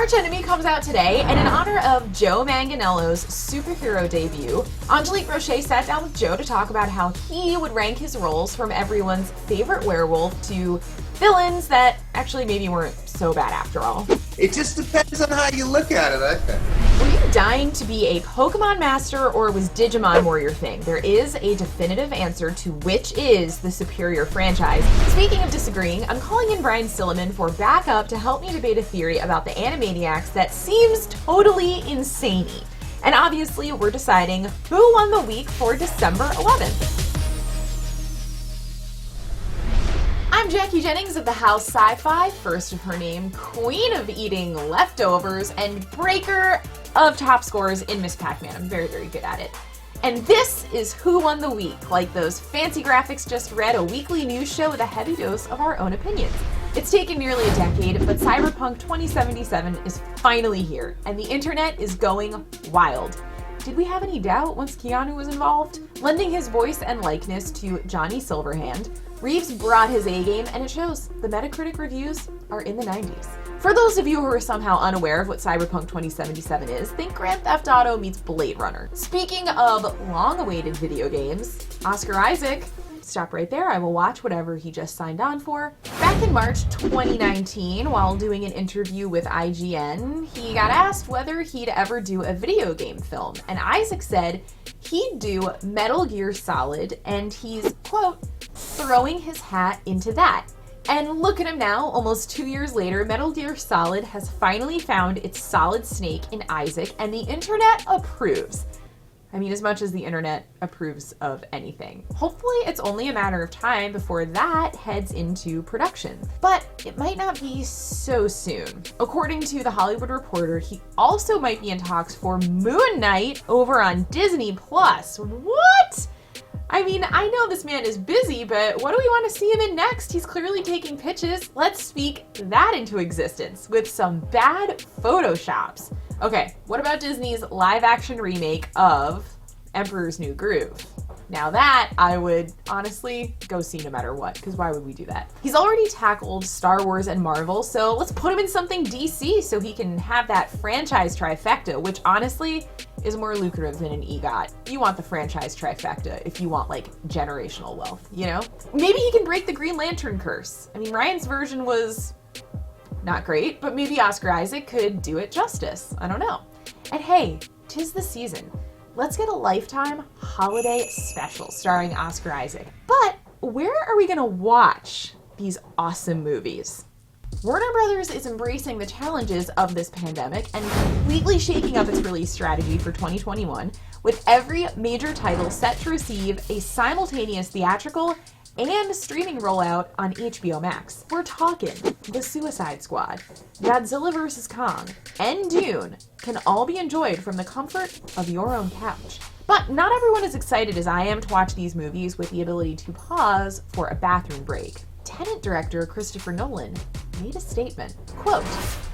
Arch Enemy comes out today, and in honor of Joe Manganiello's superhero debut, Angelique Roche sat down with Joe to talk about how he would rank his roles from everyone's favorite werewolf to villains that actually maybe weren't so bad after all. It just depends on how you look at it, I think. Were you dying to be a Pokemon master, or was Digimon more your thing? There is a definitive answer to which is the superior franchise. Speaking of disagreeing, I'm calling in Brian Silliman for backup to help me debate a theory about the Animaniacs that seems totally insane. And obviously, we're deciding who won the week for December 11th. I'm Jackie Jennings of the house SYFY, first of her name, queen of eating leftovers, and breaker of top scores in Miss Pac-Man. I'm very, very good at it. And this is Who Won the Week. Like those fancy graphics just read, a weekly news show with a heavy dose of our own opinions. It's taken nearly a decade, but Cyberpunk 2077 is finally here, and the internet is going wild. Did we have any doubt once Keanu was involved? Lending his voice and likeness to Johnny Silverhand, Reeves brought his A-game, and it shows. The Metacritic reviews are in the 90s. For those of you who are somehow unaware of what Cyberpunk 2077 is, think Grand Theft Auto meets Blade Runner. Speaking of long-awaited video games, Oscar Isaac, stop right there, I will watch whatever he just signed on for. Back in March 2019, while doing an interview with IGN, he got asked whether he'd ever do a video game film, and Isaac said he'd do Metal Gear Solid, and he's, quote, throwing his hat into that. And look at him now, almost 2 years later, Metal Gear Solid has finally found its solid snake in Isaac, and the internet approves. I mean, as much as the internet approves of anything. Hopefully it's only a matter of time before that heads into production. But it might not be so soon. According to The Hollywood Reporter, he also might be in talks for Moon Knight over on Disney+. What? I mean, I know this man is busy, but what do we want to see him in next? He's clearly taking pitches. Let's speak that into existence with some bad photoshops. Okay, what about Disney's live-action remake of Emperor's New Groove? Now that I would honestly go see no matter what, because why would we do that? He's already tackled Star Wars and Marvel, so let's put him in something DC so he can have that franchise trifecta, which honestly is more lucrative than an EGOT. You want the franchise trifecta if you want like generational wealth, you know? Maybe he can break the Green Lantern curse. I mean, Ryan's version was not great, but maybe Oscar Isaac could do it justice. I don't know. And hey, 'tis the season. Let's get a Lifetime holiday special starring Oscar Isaac. But where are we gonna watch these awesome movies? Warner Brothers is embracing the challenges of this pandemic and completely shaking up its release strategy for 2021, with every major title set to receive a simultaneous theatrical and streaming rollout on HBO Max. We're talking The Suicide Squad, Godzilla vs. Kong, and Dune can all be enjoyed from the comfort of your own couch. But not everyone is excited as I am to watch these movies with the ability to pause for a bathroom break. Tenet director Christopher Nolan made a statement, quote,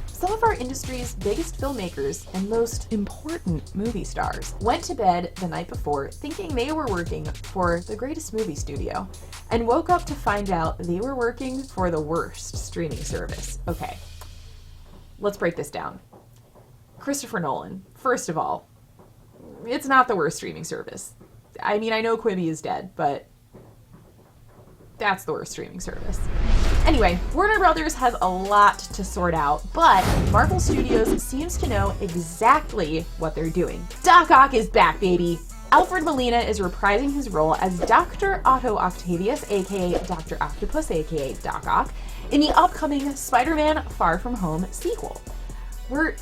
"Some of our industry's biggest filmmakers and most important movie stars went to bed the night before thinking they were working for the greatest movie studio and woke up to find out they were working for the worst streaming service." Okay, let's break this down. Christopher Nolan, first of all, it's not the worst streaming service. I mean, I know Quibi is dead, but that's the worst streaming service. Anyway, Warner Brothers has a lot to sort out, but Marvel Studios seems to know exactly what they're doing. Doc Ock is back, baby! Alfred Molina is reprising his role as Dr. Otto Octavius, aka Dr. Octopus, aka Doc Ock, in the upcoming Spider-Man Far From Home sequel. We're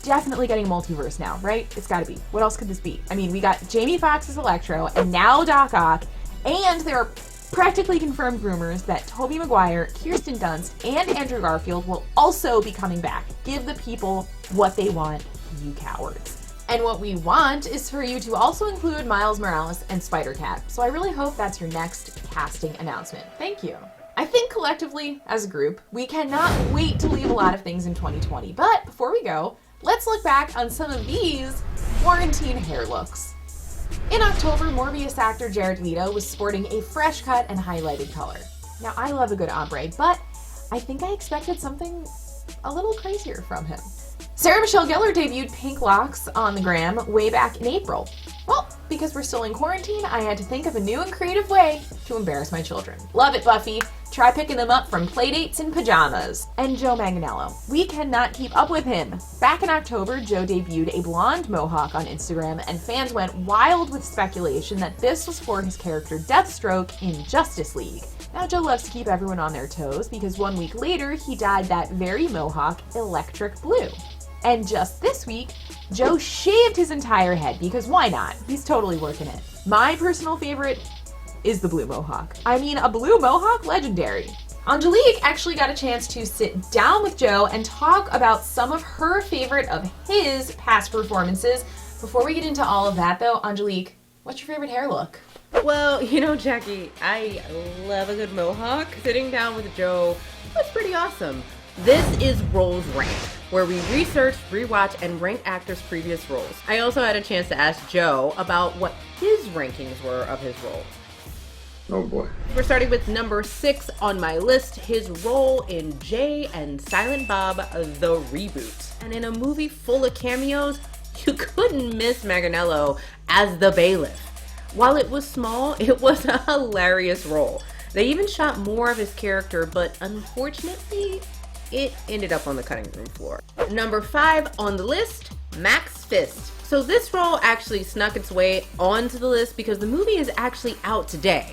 definitely getting multiverse now, right? It's gotta be. What else could this be? I mean, we got Jamie Foxx as Electro, and now Doc Ock, and there are practically confirmed rumors that Tobey Maguire, Kirsten Dunst, and Andrew Garfield will also be coming back. Give the people what they want, you cowards. And what we want is for you to also include Miles Morales and Spider-Cat. So I really hope that's your next casting announcement. Thank you. I think collectively, as a group, we cannot wait to leave a lot of things in 2020. But before we go, let's look back on some of these quarantine hair looks. In October, Morbius actor Jared Leto was sporting a fresh cut and highlighted color. Now, I love a good ombre, but I think I expected something a little crazier from him. Sarah Michelle Gellar debuted Pink Locks on the gram way back in April. Well, because we're still in quarantine, I had to think of a new and creative way to embarrass my children. Love it, Buffy. Try picking them up from playdates in pajamas. And Joe Manganiello. We cannot keep up with him. Back in October, Joe debuted a blonde mohawk on Instagram, and fans went wild with speculation that this was for his character Deathstroke in Justice League. Now, Joe loves to keep everyone on their toes because 1 week later, he dyed that very mohawk electric blue. And just this week, Joe shaved his entire head because why not? He's totally working it. My personal favorite is the blue mohawk. I mean, a blue mohawk? Legendary. Angelique actually got a chance to sit down with Joe and talk about some of her favorite of his past performances. Before we get into all of that though, Angelique, what's your favorite hair look? Well, you know, Jackie, I love a good mohawk. Sitting down with Joe was pretty awesome. This is Roles Rank, where we research, rewatch, and rank actors' previous roles. I also had a chance to ask Joe about what his rankings were of his roles. Oh boy. We're starting with number 6 on my list, his role in Jay and Silent Bob, The Reboot. And in a movie full of cameos, you couldn't miss Manganiello as the bailiff. While it was small, it was a hilarious role. They even shot more of his character, but unfortunately, it ended up on the cutting room floor. Number 5 on the list, Max Fist. So this role actually snuck its way onto the list because the movie is actually out today.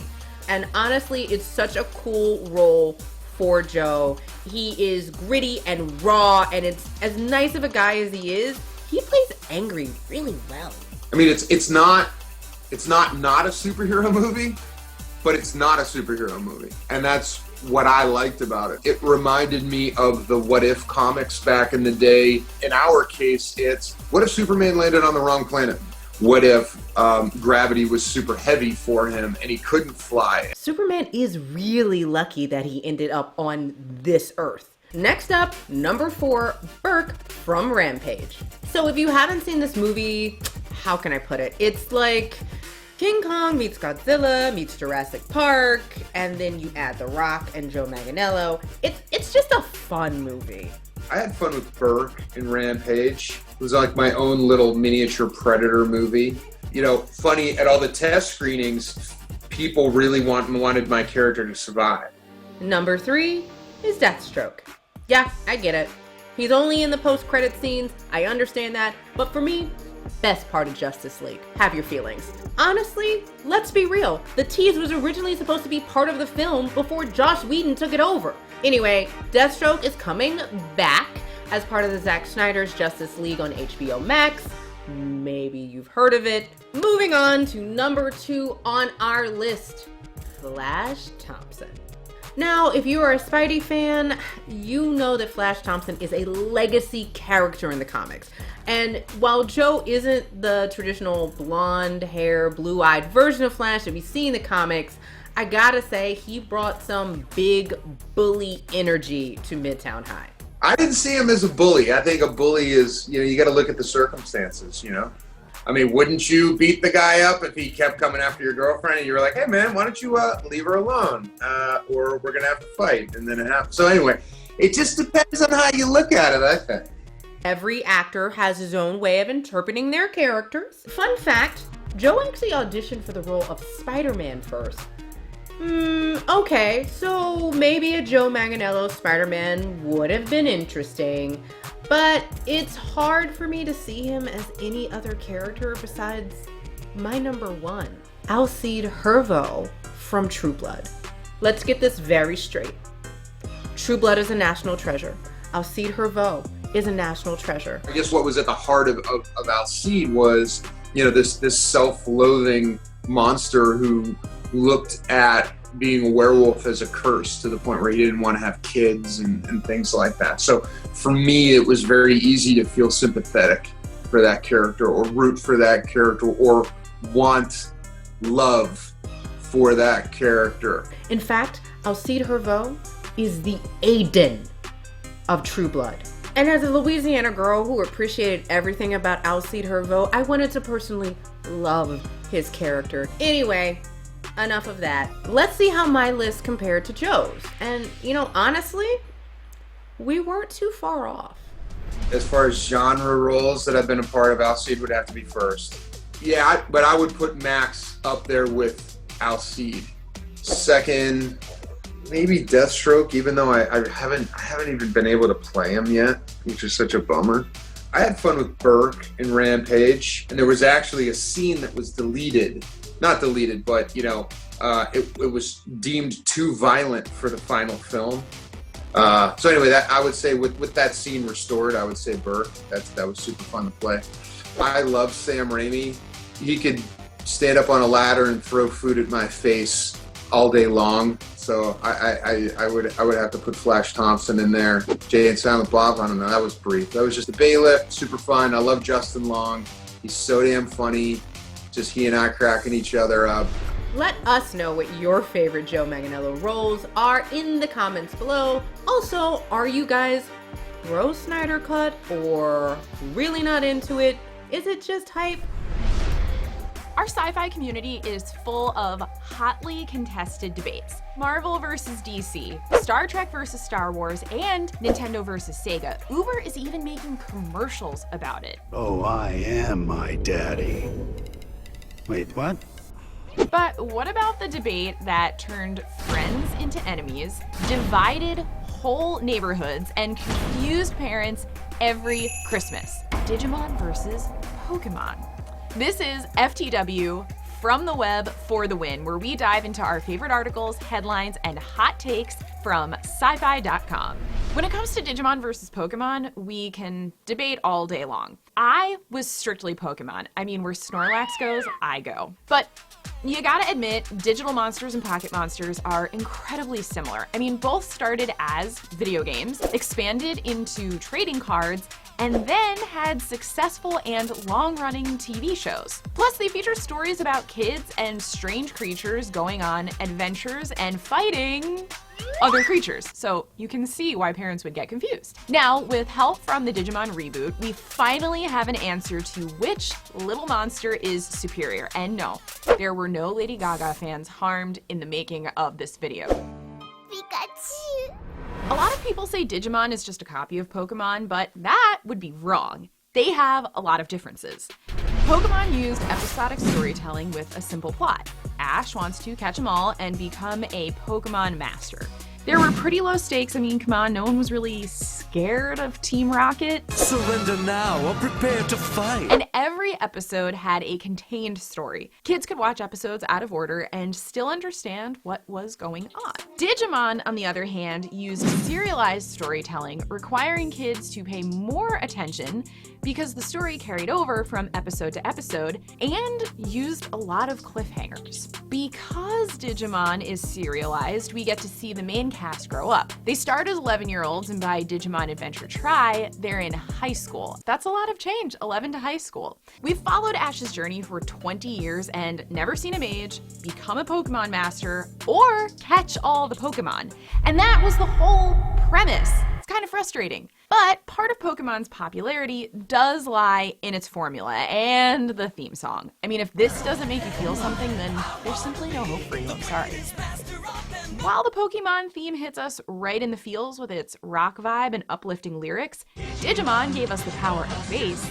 And honestly, it's such a cool role for Joe. He is gritty and raw, and it's as nice of a guy as he is, he plays angry really well. I mean, it's not a superhero movie, but it's not a superhero movie. And that's what I liked about it. It reminded me of the What If comics back in the day. In our case, it's what if Superman landed on the wrong planet? What if gravity was super heavy for him and he couldn't fly? Superman is really lucky that he ended up on this Earth. Next up, number 4, Burke from Rampage. So if you haven't seen this movie, how can I put it? It's like King Kong meets Godzilla meets Jurassic Park, and then you add The Rock and Joe Manganiello. It's just a fun movie. I had fun with Burke in Rampage. It was like my own little miniature Predator movie. You know, funny, at all the test screenings, people really wanted my character to survive. Number 3 is Deathstroke. Yeah, I get it. He's only in the post-credit scenes. I understand that. But for me, best part of Justice League. Have your feelings. Honestly, let's be real. The tease was originally supposed to be part of the film before Joss Whedon took it over. Anyway, Deathstroke is coming back as part of the Zack Snyder's Justice League on HBO Max. Maybe you've heard of it. Moving on to number 2 on our list, Flash Thompson. Now, if you are a Spidey fan, you know that Flash Thompson is a legacy character in the comics. And while Joe isn't the traditional blonde hair, blue-eyed version of Flash that we see in the comics, I gotta say, he brought some big bully energy to Midtown High. I didn't see him as a bully. I think a bully is, you gotta look at the circumstances, I mean, wouldn't you beat the guy up if he kept coming after your girlfriend and you were like, hey man, why don't you leave her alone? Or we're gonna have to fight, and then it happens. So anyway, it just depends on how you look at it, I think. Every actor has his own way of interpreting their characters. Fun fact, Joe actually auditioned for the role of Spider-Man first. Okay, so maybe a Joe Manganiello Spider-Man would have been interesting, but it's hard for me to see him as any other character besides my number 1, ALCIDE HERVEAUX from True Blood. Let's get this very straight. True Blood is a national treasure. ALCIDE HERVEAUX is a national treasure. I guess what was at the heart of ALCIDE was, this self-loathing monster who looked at being a werewolf as a curse to the point where he didn't want to have kids and things like that. So for me, it was very easy to feel sympathetic for that character or root for that character or want love for that character. In fact, ALCIDE HERVEAUX is the Aiden of True Blood. And as a Louisiana girl who appreciated everything about ALCIDE HERVEAUX, I wanted to personally love his character. Anyway, enough of that. Let's see how my list compared to Joe's. And, honestly, we weren't too far off. as far as genre roles that I've been a part of, Alcide would have to be first. Yeah, but I would put Max up there with Alcide. Second, maybe Deathstroke, even though I haven't even been able to play him yet, which is such a bummer. I had fun with Burke in Rampage, and there was actually a scene that was deleted. Not deleted, but, you know, it was deemed too violent for the final film. So anyway, that I would say with that scene restored, I would say Burke. That was super fun to play. I love Sam Raimi. He could stand up on a ladder and throw food at my face all day long. So I would have to put Flash Thompson in there. Jay and Silent Bob, I don't know, that was brief. That was just a Bailiff, super fun. I love Justin Long. He's so damn funny. Just he and I cracking each other up. Let us know what your favorite Joe Manganiello roles are in the comments below. Also, are you guys pro Snyder Cut or really not into it? Is it just hype? Our sci-fi community is full of hotly contested debates. Marvel versus DC, Star Trek versus Star Wars, and Nintendo versus Sega. Uber is even making commercials about it. Oh, I am my daddy. Wait, what? But what about the debate that turned friends into enemies, divided whole neighborhoods, and confused parents every Christmas? Digimon versus Pokemon. This is FTW from the web for the win, where we dive into our favorite articles, headlines, and hot takes from sci-fi.com. When it comes to Digimon versus Pokemon, we can debate all day long. I was strictly Pokemon. I mean, where Snorlax goes, I go. But you gotta admit, digital monsters and pocket monsters are incredibly similar. I mean, both started as video games, expanded into trading cards, and then had successful and long-running TV shows. Plus, they feature stories about kids and strange creatures going on adventures and fighting other creatures, so you can see why parents would get confused. Now, with help from the Digimon reboot, we finally have an answer to which little monster is superior. And no, there were no Lady Gaga fans harmed in the making of this video. Pikachu! A lot of people say Digimon is just a copy of Pokemon, but that would be wrong. They have a lot of differences. Pokemon used episodic storytelling with a simple plot. Ash wants to catch them all and become a Pokemon master. There were pretty low stakes. I mean, come on, no one was really scared of Team Rocket. Surrender now or prepare to fight. And every episode had a contained story. Kids could watch episodes out of order and still understand what was going on. Digimon, on the other hand, used serialized storytelling, requiring kids to pay more attention because the story carried over from episode to episode and used a lot of cliffhangers. Because Digimon is serialized, we get to see the main cast grow up. They start as 11-year-olds, and by Digimon Adventure Tri, they're in high school. That's a lot of change, 11 to high school. We've followed Ash's journey for 20 years and never seen him age, become a Pokemon master, or catch all the Pokemon. And that was the whole premise. It's kind of frustrating. But part of Pokemon's popularity does lie in its formula and the theme song. I mean, if this doesn't make you feel something, then there's simply no hope for you. I'm sorry. While the Pokemon theme hits us right in the feels with its rock vibe and uplifting lyrics, Digimon gave us the power of bass,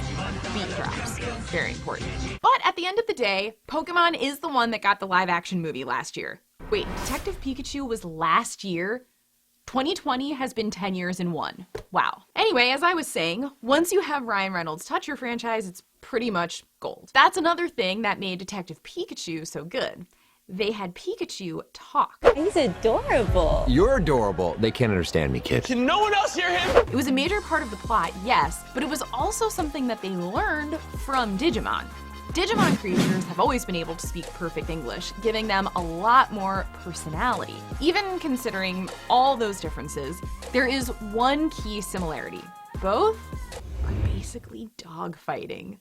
beat drops. Very important. But at the end of the day, Pokemon is the one that got the live-action movie last year. Wait, Detective Pikachu was last year? 2020 has been 10 years in one. Wow. Anyway, as I was saying, once you have Ryan Reynolds touch your franchise, it's pretty much gold. That's another thing that made Detective Pikachu so good. They had Pikachu talk. He's adorable. You're adorable. They can't understand me, kid. Can no one else hear him? It was a major part of the plot, yes, but it was also something that they learned from Digimon. Digimon creatures have always been able to speak perfect English, giving them a lot more personality. Even considering all those differences, there is one key similarity. Both are basically dogfighting.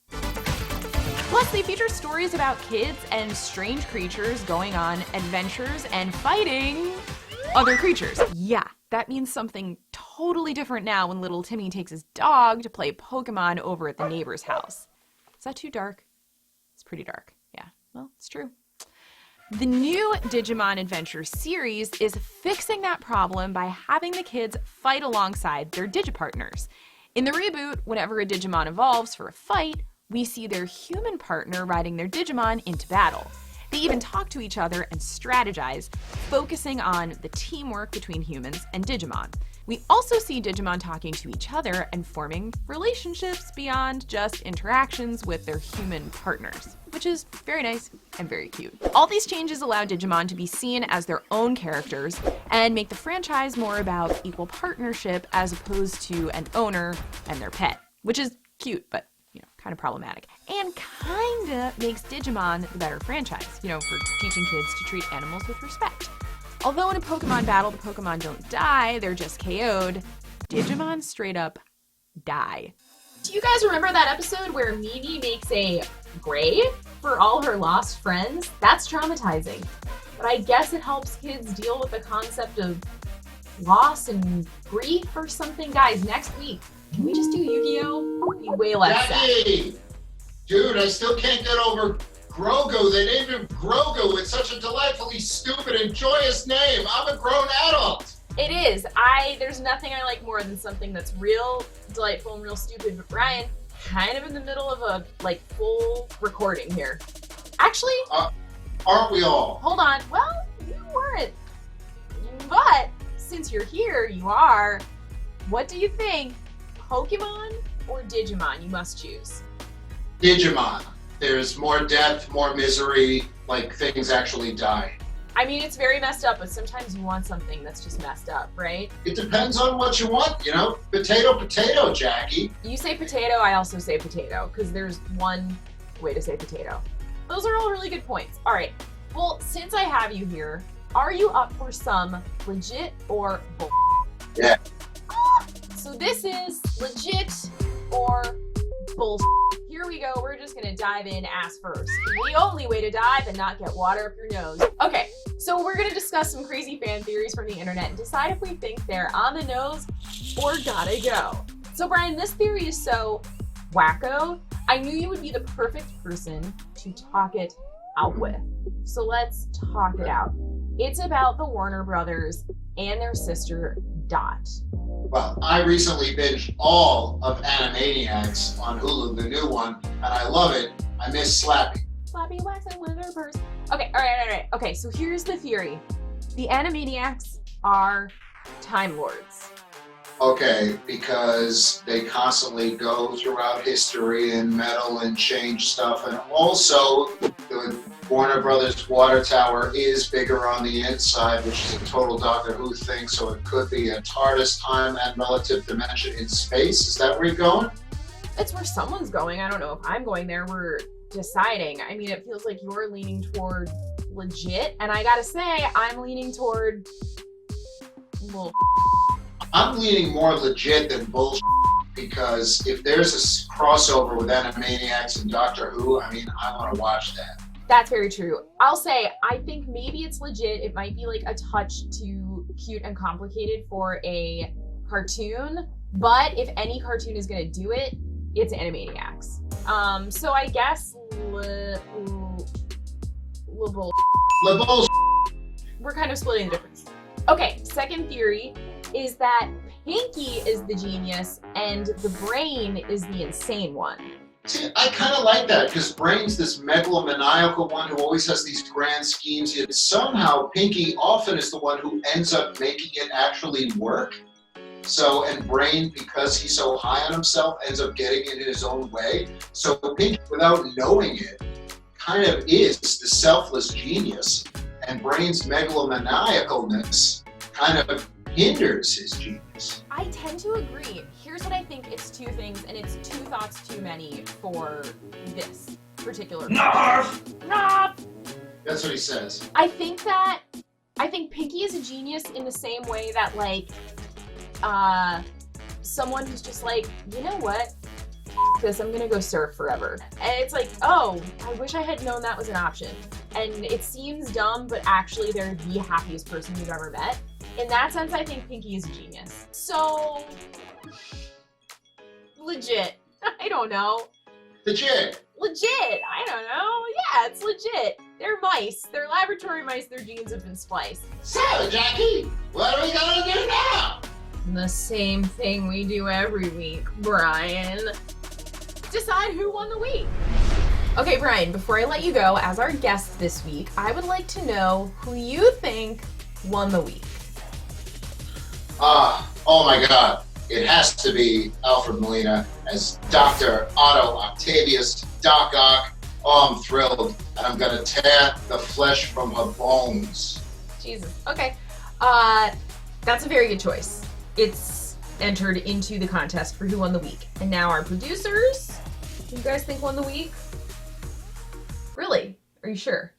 Plus, they feature stories about kids and strange creatures going on adventures and fighting other creatures. Yeah, that means something totally different now when little Timmy takes his dog to play Pokemon over at the neighbor's house. Is that too dark? It's pretty dark. Yeah, well, it's true. The new Digimon Adventure series is fixing that problem by having the kids fight alongside their Digipartners. In the reboot, whenever a Digimon evolves for a fight, we see their human partner riding their Digimon into battle. They even talk to each other and strategize, focusing on the teamwork between humans and Digimon. We also see Digimon talking to each other and forming relationships beyond just interactions with their human partners, which is very nice and very cute. All these changes allow Digimon to be seen as their own characters and make the franchise more about equal partnership as opposed to an owner and their pet, which is cute, but kind of problematic. And kinda makes Digimon the better franchise, for teaching kids to treat animals with respect. Although in a Pokemon battle, the Pokemon don't die, they're just KO'd, Digimon straight up die. Do you guys remember that episode where Mimi makes a grave for all her lost friends? That's traumatizing. But I guess it helps kids deal with the concept of loss and grief or something. Guys, next week, can we just do Yu-Gi-Oh? It'd be way less Jackie! Dude, I still can't get over Grogu. They named him Grogu. It's such a delightfully stupid and joyous name. I'm a grown adult. It is. There's nothing I like more than something that's real delightful and real stupid. But Brian, kind of in the middle of a full recording here. Actually, aren't we all? Hold on. Well, you weren't. But since you're here, you are. What do you think? Pokemon or Digimon? You must choose. Digimon. There's more death, more misery, like things actually die. I mean, it's very messed up, but sometimes you want something that's just messed up, right? It depends on what you want, Potato, potato, Jackie. You say potato, I also say potato, because there's one way to say potato. Those are all really good points. All right. Well, since I have you here, are you up for some legit or bull? Yeah. So this is legit or bullshit. Here we go. We're just gonna dive in ass first. The only way to dive and not get water up your nose. Okay, so we're gonna discuss some crazy fan theories from the internet and decide if we think they're on the nose or gotta go. So Brian, this theory is so wacko. I knew you would be the perfect person to talk it out with. So let's talk it out. It's about the Warner Brothers and their sister Dot. Well, I recently binged all of Animaniacs on Hulu, the new one, and I love it. I miss Slappy. Slappy, wax, and winter purse. Okay, all right. Okay, so here's the theory. The Animaniacs are Time Lords. Okay, because they constantly go throughout history and meddle and change stuff, and also the Warner Brothers water tower is bigger on the inside, which is a total Doctor Who thing, so it could be a TARDIS, time and relative dimension in space. Is that where you're going? It's where someone's going. I don't know if I'm going there. We're deciding. I mean, it feels like you're leaning toward legit, and I gotta say, I'm leaning toward, well, I'm leaning more legit than bullshit, because if there's a crossover with Animaniacs and Doctor Who, I want to watch that. That's very true. I'll say, I think maybe it's legit. It might be like a touch too cute and complicated for a cartoon, but if any cartoon is gonna do it, it's Animaniacs. So I guess we're kind of splitting the difference. Okay, second theory is that Pinky is the genius and the brain is the insane one. See, I kind of like that, because Brain's this megalomaniacal one who always has these grand schemes, yet somehow Pinky often is the one who ends up making it actually work. So, and Brain, because he's so high on himself, ends up getting in his own way. So Pinky, without knowing it, kind of is the selfless genius, and Brain's megalomaniacalness kind of hinders his genius. I tend to agree. Here's what I think. It's two things, and it's two thoughts too many for this particular. Narf! Narf! That's what he says. I think Pinky is a genius in the same way that, like, someone who's just like, you know what? F this, I'm gonna go surf forever. And it's like, oh, I wish I had known that was an option. And it seems dumb, but actually they're the happiest person you've ever met. In that sense, I think Pinky is a genius. So, legit. I don't know. Legit. I don't know. Yeah, it's legit. They're mice. They're laboratory mice. Their genes have been spliced. So, Jackie, what are we gonna do now? The same thing we do every week, Brian. Decide who won the week. Okay, Brian, before I let you go, as our guest this week, I would like to know who you think won the week. Oh my God. It has to be Alfred Molina as Dr. Otto Octavius, Doc Ock. Oh, I'm thrilled. And I'm going to tear the flesh from her bones. Jesus. Okay. That's a very good choice. It's entered into the contest for who won the week. And now our producers, who you guys think won the week? Really? Are you sure?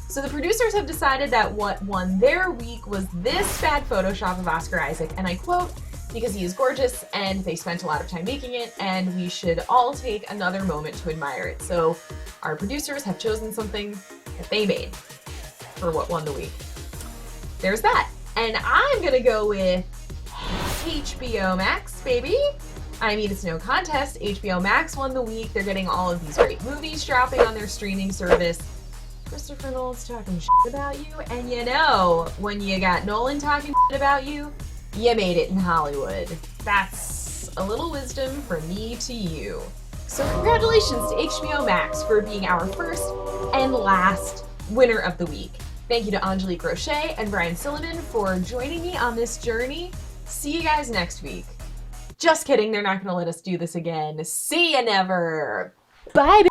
So the producers have decided that what won their week was this bad Photoshop of Oscar Isaac, and I quote, because he is gorgeous and they spent a lot of time making it, and we should all take another moment to admire it. So our producers have chosen something that they made for what won the week. There's that. And I'm gonna go with HBO Max, baby. I mean, it's no contest. HBO Max won the week. They're getting all of these great movies dropping on their streaming service. Christopher Nolan's talking shit about you, and you know, when you got Nolan talking shit about you, you made it in Hollywood. That's a little wisdom from me to you. So congratulations to HBO Max for being our first and last winner of the week. Thank you to Angelique, Roche, and Brian Silliman for joining me on this journey. See you guys next week. Just kidding, they're not gonna let us do this again. See ya never. Bye.